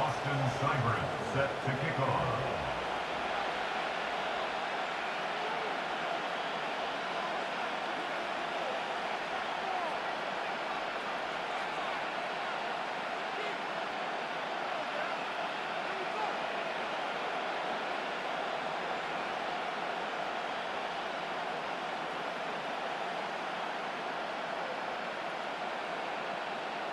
Austin Seibert set to kick off.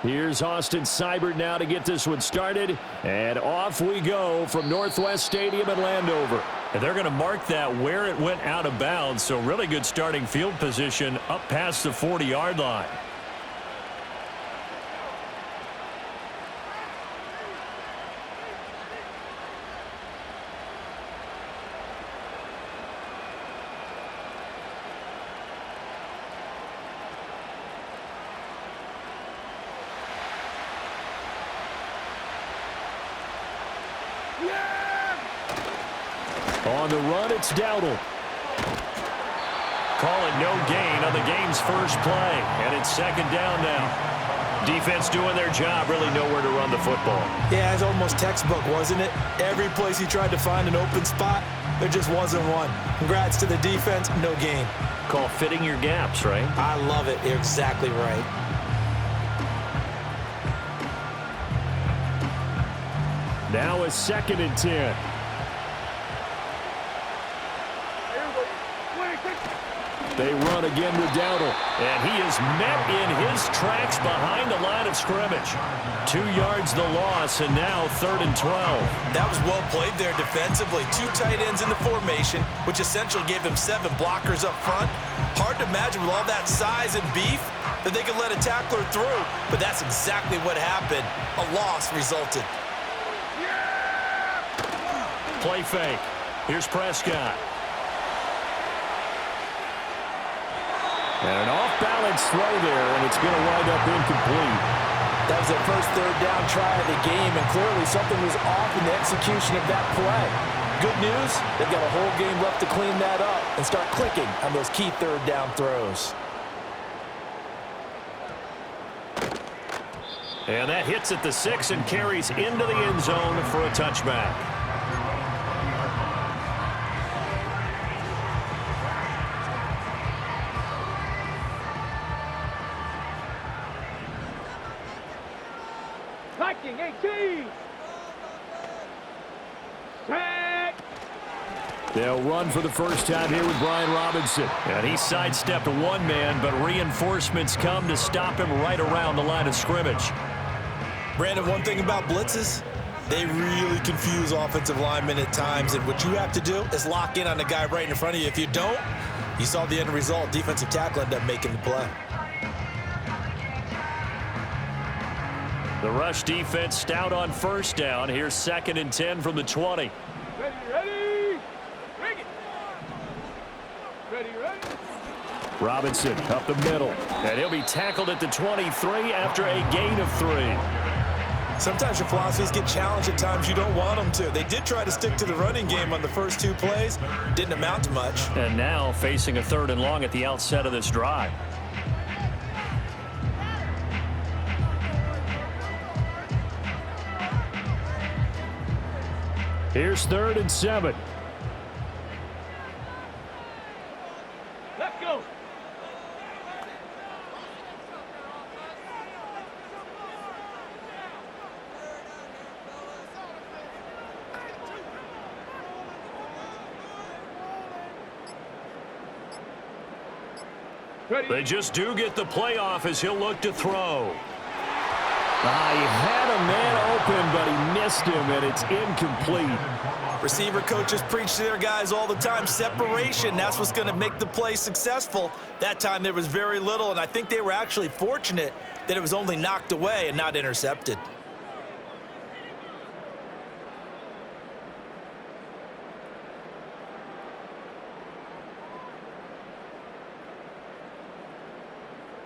Here's Austin Seibert now to get this one started. And off we go from Northwest Stadium in Landover. And they're going to mark that where it went out of bounds. So really good starting field position up past the 40-yard line. On the run, it's Dowdle. Call it no gain on the game's first play. And it's second down now. Defense doing their job, really nowhere to run the football. Yeah, it's almost textbook, wasn't it? Every place he tried to find an open spot, there just wasn't one. Congrats to the defense, no gain. Call fitting your gaps, right? I love it. You're exactly right. Now a 2nd and 10. They run again with Dowdle. And he is met in his tracks behind the line of scrimmage. 2 yards the loss, and now 3rd and 12. That was well played there defensively. 2 tight ends in the formation, which essentially gave him 7 blockers up front. Hard to imagine with all that size and beef that they could let a tackler through, but that's exactly what happened. A loss resulted. Play fake. Here's Prescott. And an off-balance throw there, and it's going to wind up incomplete. That was their first 3rd down try of the game, and clearly something was off in the execution of that play. Good news, they've got a whole game left to clean that up and start clicking on those key 3rd down throws. And that hits at the 6 and carries into the end zone for a touchback. Attacking 18. Tag. They'll run for the first time here with Brian Robinson. And he sidestepped one man, but reinforcements come to stop him right around the line of scrimmage. Brandon, one thing about blitzes, they really confuse offensive linemen at times, and what you have to do is lock in on the guy right in front of you. If you don't, you saw the end result. Defensive tackle ended up making the play. The rush defense stout on first down. Here's 2nd and 10 from the 20. Ready. Bring it. Ready. Robinson up the middle. And he'll be tackled at the 23 after a gain of 3. Sometimes your philosophies get challenged at times you don't want them to. They did try to stick to the running game on the first 2 plays. Didn't amount to much. And now facing a 3rd and long at the outset of this drive. Here's 3rd and 7. Let's go. They just do get the playoff as he'll look to throw. He had a man open, but he missed him, and it's incomplete. Receiver coaches preach to their guys all the time. Separation, that's what's going to make the play successful. That time there was very little, and I think they were actually fortunate that it was only knocked away and not intercepted.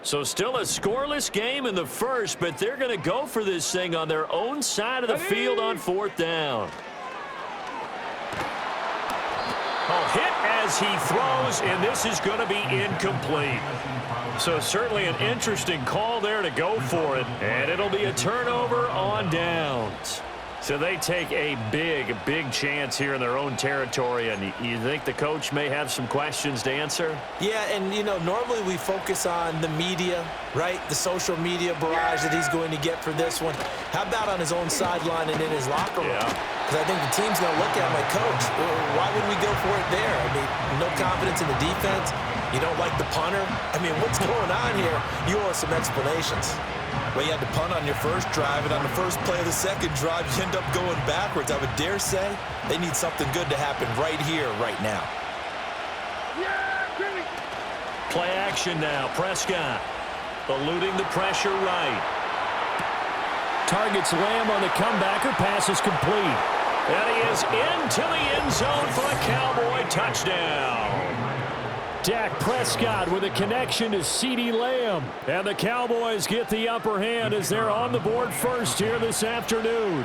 So still a scoreless game in the first, but they're going to go for this thing on their own side of the field on 4th down. Hit as he throws, and this is going to be incomplete. So certainly an interesting call there to go for it, and it'll be a turnover on downs. So they take a big chance here in their own territory, and you think the coach may have some questions to answer? Yeah, and, you know, normally we focus on the media, right? The social media barrage that he's going to get for this one. How about on his own sideline and in his locker room? Yeah. Because I think the team's going to look at him like, Coach, why would we go for it there? I mean, no confidence in the defense. You don't like the punter. I mean, what's going on here? You owe us some explanations. Well, you had to punt on your first drive, and on the first play of the second drive, you end up going backwards. I would dare say they need something good to happen right here, right now. Yeah, Jimmy. Play action now. Prescott eluding the pressure right. Targets Lamb on the comebacker. Pass is complete. And he is into the end zone for a Cowboy touchdown. Dak Prescott with a connection to CeeDee Lamb. And the Cowboys get the upper hand as they're on the board first here this afternoon.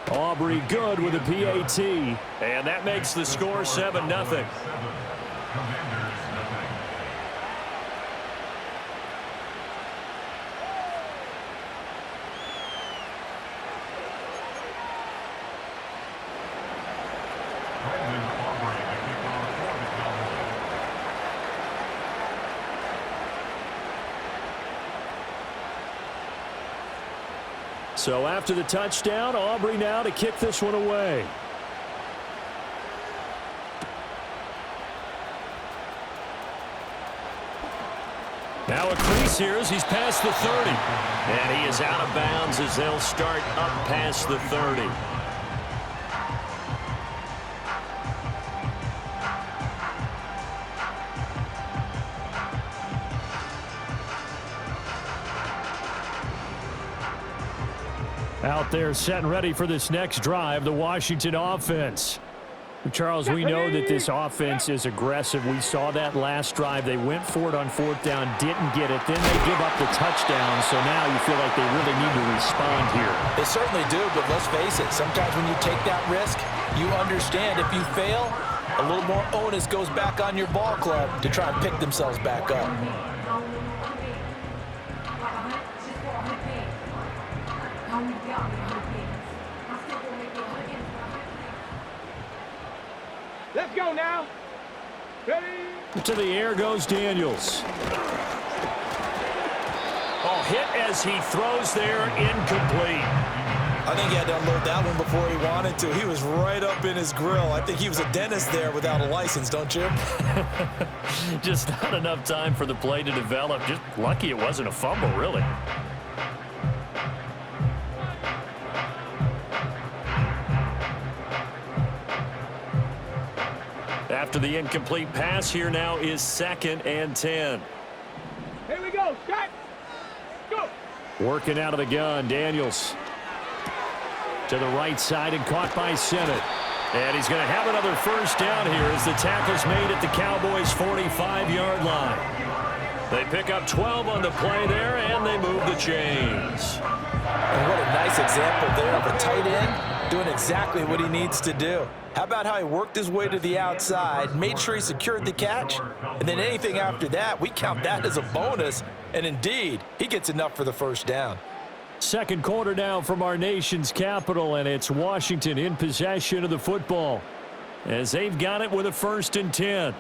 Aubrey good with a PAT. And that makes the score 7-0. Commanders, nothing. Brandon Aubrey to kick off for the Cowboys. So after the touchdown, Aubrey now to kick this one away. Now a crease here as he's past the 30. And he is out of bounds as they'll start up past the 30. Out there set and ready for this next drive, the Washington offense. Charles, we know that this offense is aggressive. We saw that last drive. They went for it on fourth down, didn't get it. Then they give up the touchdown, so now you feel like they really need to respond here. They certainly do, but let's face it, sometimes when you take that risk, you understand if you fail, a little more onus goes back on your ball club to try and pick themselves back up. Let's go now. Ready? To the air goes Daniels. Oh, hit as he throws there, incomplete. I think he had to unload that one before he wanted to. He was right up in his grill. I think he was a dentist there without a license, don't you? Just not enough time for the play to develop. Just lucky it wasn't a fumble, really. After the incomplete pass, here now is 2nd and 10. Here we go. Shot. Go. Working out of the gun, Daniels. To the right side and caught by Sennett. And he's going to have another first down here as the tackle's made at the Cowboys' 45-yard line. They pick up 12 on the play there, and they move the chains. And what a nice example there of a tight end doing exactly what he needs to do. How about how he worked his way to the outside, made sure he secured the catch, and then anything after that, we count that as a bonus. And indeed, he gets enough for the first down. Second quarter now from our nation's capital, and it's Washington in possession of the football as they've got it with a 1st and 10.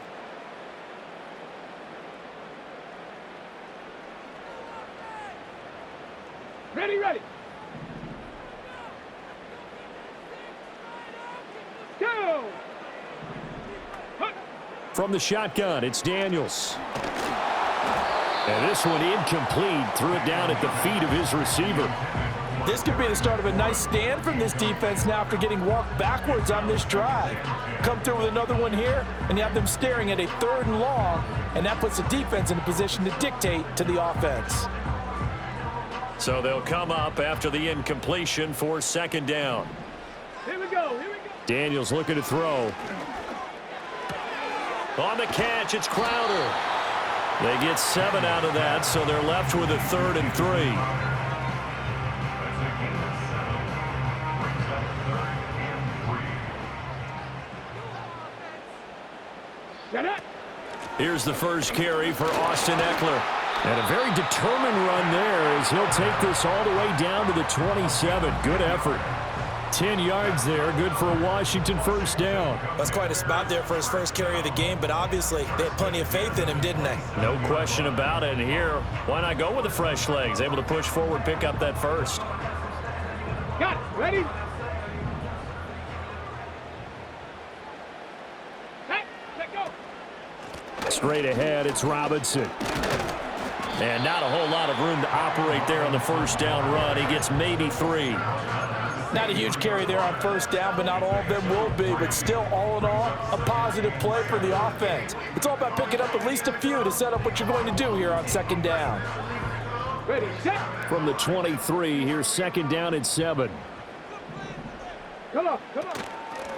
Ready, ready. Go. Hunt. From the shotgun, it's Daniels. And this one incomplete. Threw it down at the feet of his receiver. This could be the start of a nice stand from this defense now after getting walked backwards on this drive. Come through with another one here, and you have them staring at a 3rd and long, and that puts the defense in a position to dictate to the offense. So they'll come up after the incompletion for 2nd down. Here we go. Here we go. Daniels looking to throw. On the catch, it's Crowder. They get 7 out of that, so they're left with a 3rd and 3. Shut up. Here's the first carry for Austin Eckler. And a very determined run there as he'll take this all the way down to the 27. Good effort. 10 yards there, good for a Washington first down. That's quite a spot there for his first carry of the game, but obviously they had plenty of faith in him, didn't they? No question about it. And here, why not go with the fresh legs? Able to push forward, pick up that first. Got it. Ready? Set, go. Straight ahead, it's Robinson. And not a whole lot of room to operate there on the first down run. He gets maybe 3. Not a huge carry there on first down, but not all of them will be. But still, all in all, a positive play for the offense. It's all about picking up at least a few to set up what you're going to do here on second down. Ready, set. From the 23, here's second down and 7. Come on.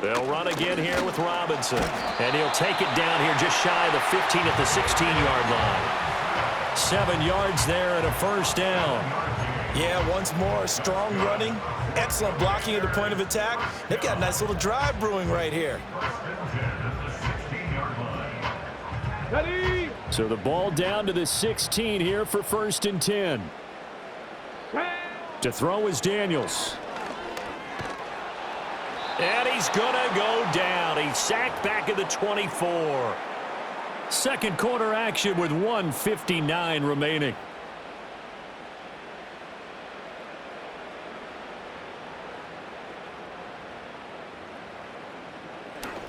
They'll run again here with Robinson. And he'll take it down here just shy of the 15 at the 16-yard line. 7 yards there and a first down. Yeah, once more, strong running, excellent blocking at the point of attack. They've got a nice little drive brewing right here. Ready. So the ball down to the 16 here for first and 10. To throw is Daniels. And he's going to go down. He's sacked back at the 24. Second quarter action with 1:59 remaining.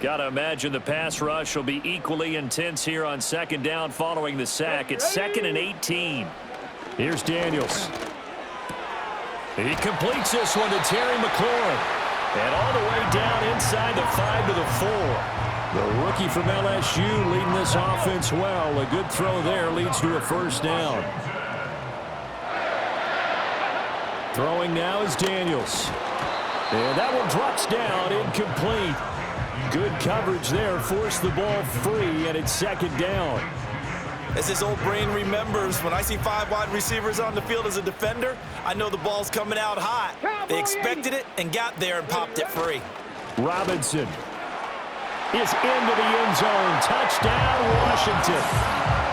Got to imagine the pass rush will be equally intense here on second down following the sack. It's 2nd and 18. Here's Daniels. He completes this one to Terry McLaurin. And all the way down inside the 5 to the 4. The rookie from LSU leading this offense well. A good throw there leads to a first down. Throwing now is Daniels. And that one drops down, incomplete. Good coverage there, forced the ball free, and it's second down. As his old brain remembers, when I see 5 wide receivers on the field as a defender, I know the ball's coming out hot. They expected it and got there and popped it free. Robinson is into the end zone. Touchdown, Washington.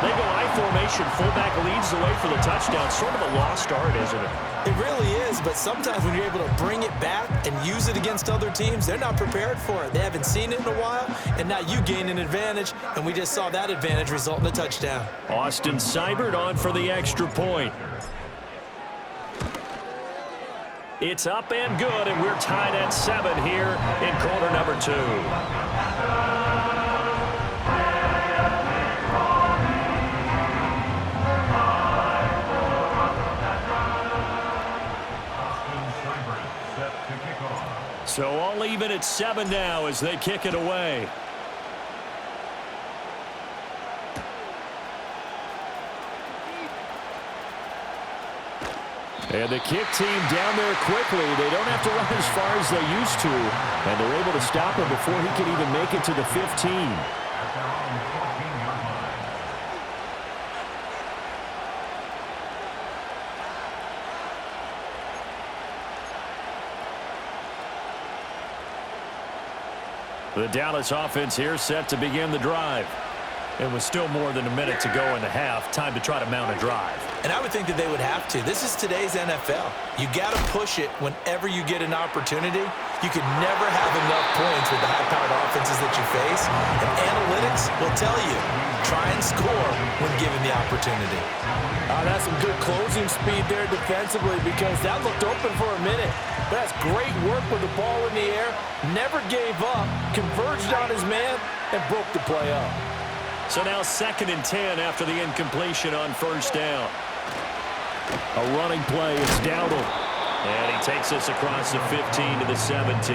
They go I formation. Fullback leads the way for the touchdown. Sort of a lost art, isn't it? It really is, but sometimes when you're able to bring it back and use it against other teams, they're not prepared for it. They haven't seen it in a while, and now you gain an advantage, and we just saw that advantage result in a touchdown. Austin Seibert on for the extra point. It's up and good, and we're tied at 7 here in quarter number 2. So all even at 7 now as they kick it away. And the kick team down there quickly. They don't have to run as far as they used to. And they're able to stop him before he can even make it to the 15. The Dallas offense here set to begin the drive. It was still more than a minute to go in the half. Time to try to mount a drive. And I would think that they would have to. This is today's NFL. You got to push it whenever you get an opportunity. You can never have enough points with the high-powered offenses that you face. And analytics will tell you, try and score when given the opportunity. That's some good closing speed there defensively because that looked open for a minute. But that's great work with the ball in the air. Never gave up, converged on his man, and broke the play up. So now 2nd and 10 after the incompletion on first down. A running play, it's Dowdle. And he takes this across the 15 to the 17.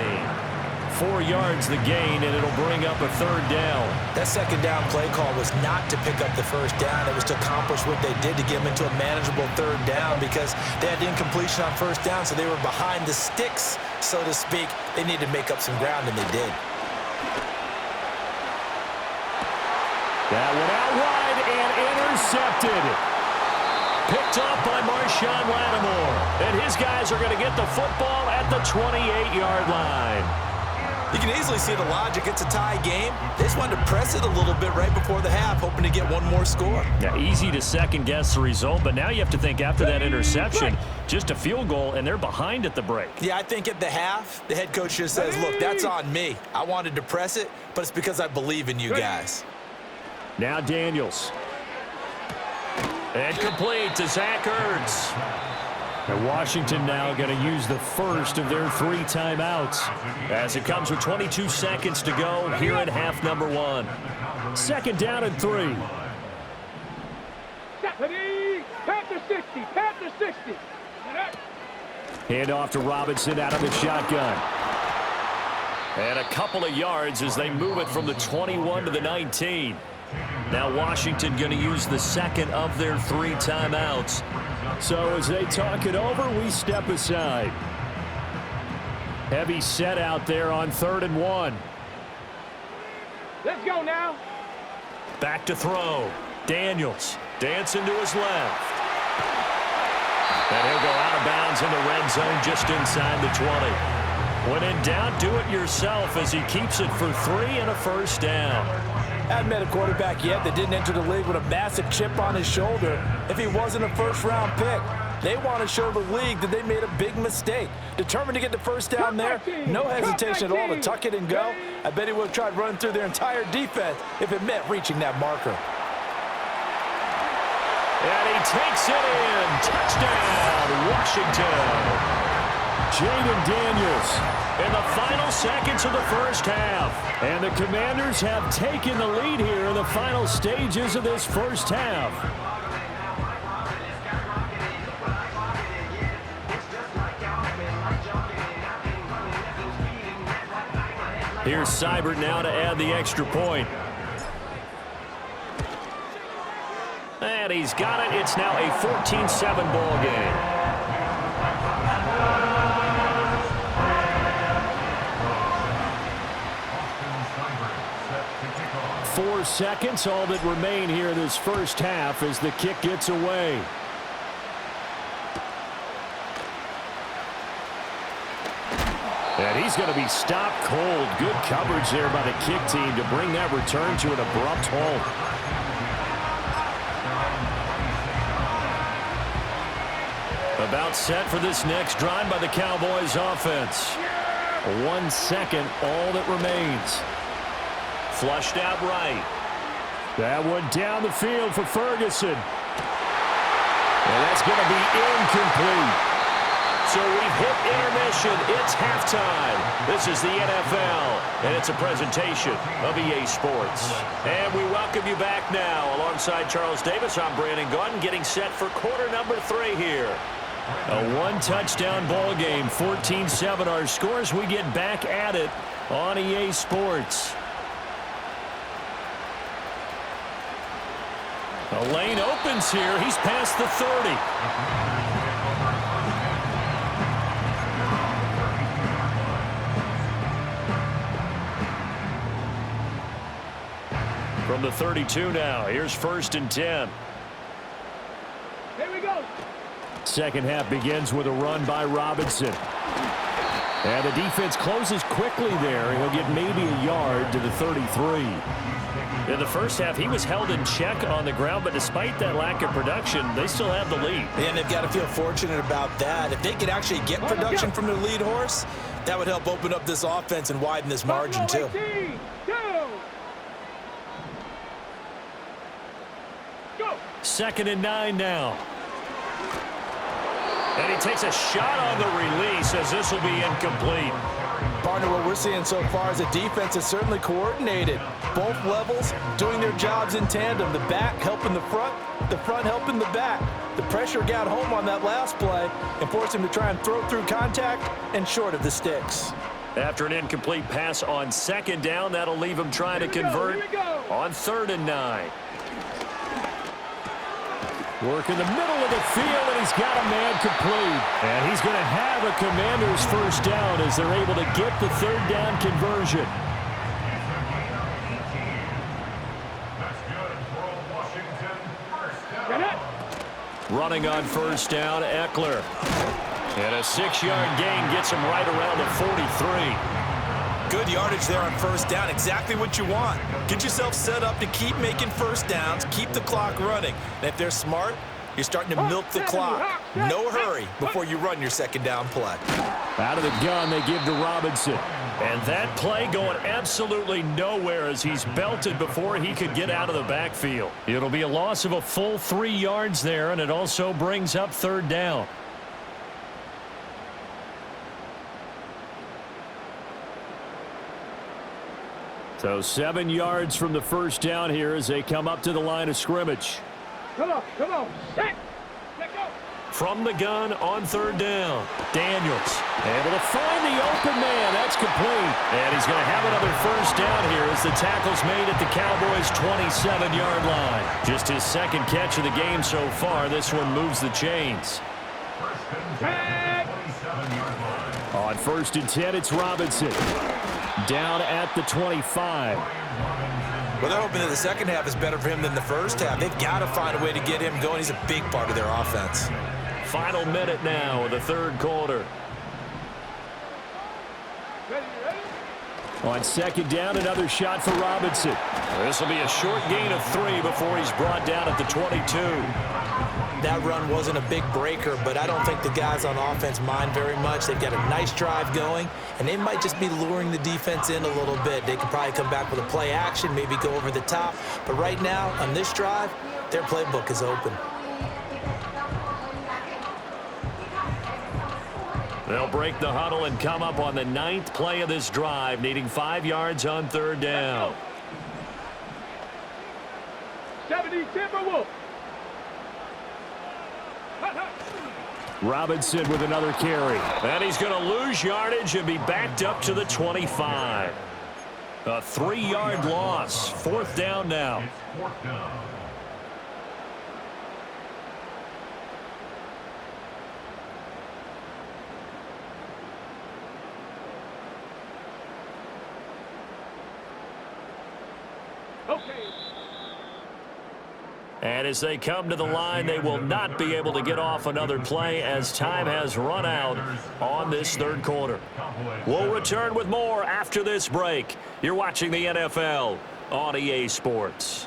4 yards the gain, and it'll bring up a 3rd down. That second down play call was not to pick up the first down. It was to accomplish what they did to get them into a manageable 3rd down because they had incompletion on first down, so they were behind the sticks, so to speak. They needed to make up some ground, and they did. That one out wide and intercepted. Picked off by Marshawn Lattimore. And his guys are going to get the football at the 28-yard line. You can easily see the logic. It's a tie game. They just wanted to press it a little bit right before the half, hoping to get one more score. Yeah, easy to second-guess the result, but now you have to think after that interception, just a field goal, and they're behind at the break. Yeah, I think at the half, the head coach just says, look, that's on me. I wanted to press it, but it's because I believe in you guys. Now Daniels. And complete to Zach Ertz. And Washington now going to use the first of their 3 timeouts. As it comes with 22 seconds to go here at half number 1. 2nd down and 3. Panther 60. Panther 60. Hand off to Robinson out of the shotgun. And a couple of yards as they move it from the 21 to the 19. Now Washington going to use the second of their 3 timeouts. So as they talk it over, we step aside. Heavy set out there on 3rd and 1. Let's go now. Back to throw. Daniels dancing to his left. And he'll go out of bounds in the red zone just inside the 20. When in doubt, do it yourself as he keeps it for 3 and a first down. Hadn't met a quarterback yet that didn't enter the league with a massive chip on his shoulder if he wasn't a first-round pick. They want to show the league that they made a big mistake. Determined to get the first down there, no hesitation at all to tuck it and go. I bet he would have tried running through their entire defense if it meant reaching that marker. And he takes it in. Touchdown, Washington. Jayden Daniels in the final seconds of the first half. And the Commanders have taken the lead here in the final stages of this first half. Here's Seibert now to add the extra point. And he's got it. It's now a 14-7 ball game. 4 seconds, all that remain here this first half as the kick gets away. And he's going to be stopped cold. Good coverage there by the kick team to bring that return to an abrupt halt. About set for this next drive by the Cowboys offense. 1 second, all that remains. Flushed out right. That one down the field for Ferguson. And that's going to be incomplete. So we've hit intermission. It's halftime. This is the NFL, and it's a presentation of EA Sports. And we welcome you back now. Alongside Charles Davis, I'm Brandon Gaudin, getting set for quarter number 3 here. A 1-touchdown ball game, 14-7 our scores. We get back at it on EA Sports. A lane opens here. He's past the 30. From the 32 now. Here's 1st and 10. Here we go. Second half begins with a run by Robinson. And the defense closes quickly there. He'll get maybe a yard to the 33. In the first half, he was held in check on the ground, but despite that lack of production, they still have the lead. And they've got to feel fortunate about that. If they could actually get production from their lead horse, that would help open up this offense and widen this margin too. 18, go. 2nd and 9 now. And he takes a shot on the release as this will be incomplete. Partner, what we're seeing so far is the defense is certainly coordinated. Both levels doing their jobs in tandem. The back helping the front helping the back. The pressure got home on that last play and forced him to try and throw through contact and short of the sticks. After an incomplete pass on 2nd down, that'll leave him trying to convert on 3rd and 9. Work in the middle of the field, and he's got a man complete. And he's going to have a Commander's first down as they're able to get the 3rd down conversion. Running on 1st down, Eckler. And a 6-yard gain gets him right around the 43. Good yardage there on first down. Exactly what you want. Get yourself set up to keep making first downs, keep the clock running. And if they're smart, you're starting to milk the clock. No hurry before you run your second down play. Out of the gun, they give to Robinson. And that play going absolutely nowhere as he's belted before he could get out of the backfield. It'll be a loss of a full 3 yards there, and it also brings up third down. So 7 yards from the first down here as they come up to the line of scrimmage. Come on, set, let go. From the gun on third down, Daniels. Able to find the open man. That's complete. And he's going to have another first down here as the tackle's made at the Cowboys' 27-yard line. Just his second catch of the game so far. This one moves the chains. On 1st and 10, it's Robinson. Down at the 25. Well, they're hoping that the second half is better for him than the first half. They've got to find a way to get him going. He's a big part of their offense. Final minute now of the third quarter. Ready? On 2nd down, another shot for Robinson. This will be a short gain of 3 before he's brought down at the 22. That run wasn't a big breaker, but I don't think the guys on offense mind very much. They've got a nice drive going, and they might just be luring the defense in a little bit. They could probably come back with a play action, maybe go over the top. But right now, on this drive, their playbook is open. They'll break the huddle and come up on the 9th play of this drive, needing 5 yards on third down. 70 Timberwolves. Robinson with another carry. And he's going to lose yardage and be backed up to the 25. A 3-yard loss. 4th down now. It's 4th down. And as they come to the line, they will not be able to get off another play as time has run out on this third quarter. We'll return with more after this break. You're watching the NFL on EA Sports.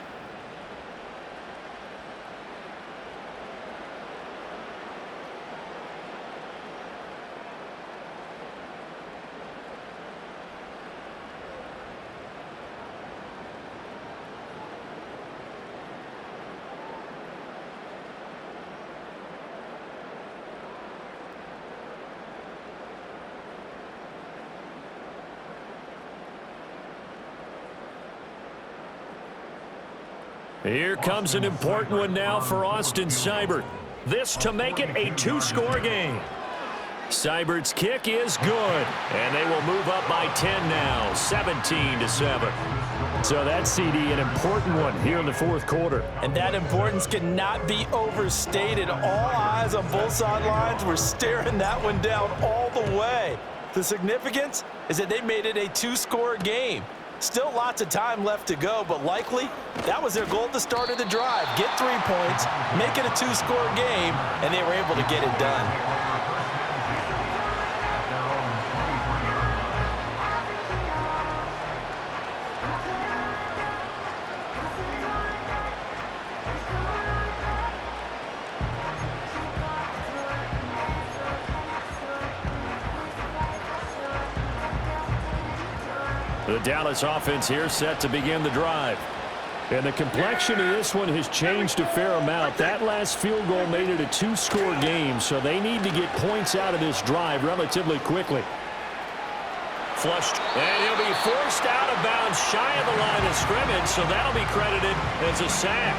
Here comes an important one now for Austin Seibert. This to make it a 2-score game. Seibert's kick is good, and they will move up by 10 now, 17-7. So that CD, an important one here in the 4th quarter. And that importance cannot be overstated. All eyes on both sidelines were staring that one down all the way. The significance is that they made it a 2-score game. Still lots of time left to go, but likely that was their goal at the start of the drive. Get 3 points, make it a 2-score game, and they were able to get it done. The Dallas offense here set to begin the drive. And the complexion of this one has changed a fair amount. That last field goal made it a 2-score game, so they need to get points out of this drive relatively quickly. Flushed, and he'll be forced out of bounds shy of the line of scrimmage, so that'll be credited as a sack.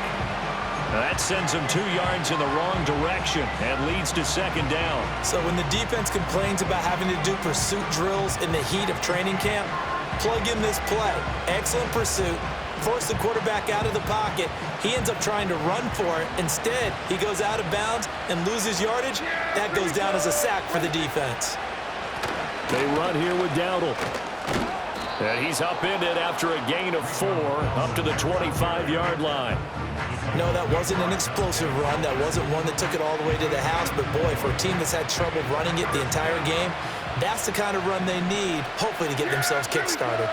That sends him 2 yards in the wrong direction and leads to 2nd down. So when the defense complains about having to do pursuit drills in the heat of training camp, plug in this play. Excellent pursuit. Force the quarterback out of the pocket. He ends up trying to run for it. Instead, he goes out of bounds and loses yardage. That goes down as a sack for the defense. They run here with Dowdle. And he's upended after a gain of 4 up to the 25-yard line. No, that wasn't an explosive run. That wasn't one that took it all the way to the house. But, boy, for a team that's had trouble running it the entire game, that's the kind of run they need, hopefully, to get themselves kick-started.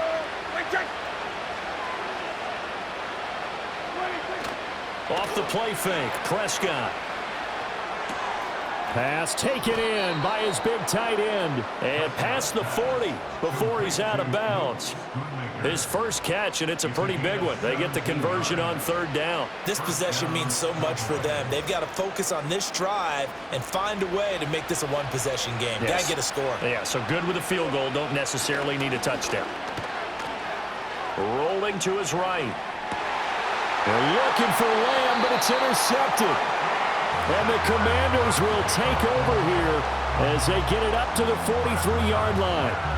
Off the play fake, Prescott. Pass taken in by his big tight end. And past the 40 before he's out of bounds. His first catch, and it's a pretty big one. They get the conversion on 3rd down. This possession means so much for them. They've got to focus on this drive and find a way to make this a one-possession game. Yes. Got to get a score. Yeah, so good with a field goal. Don't necessarily need a touchdown. Rolling to his right. They're looking for Lamb, but it's intercepted. And the Commanders will take over here as they get it up to the 43-yard line.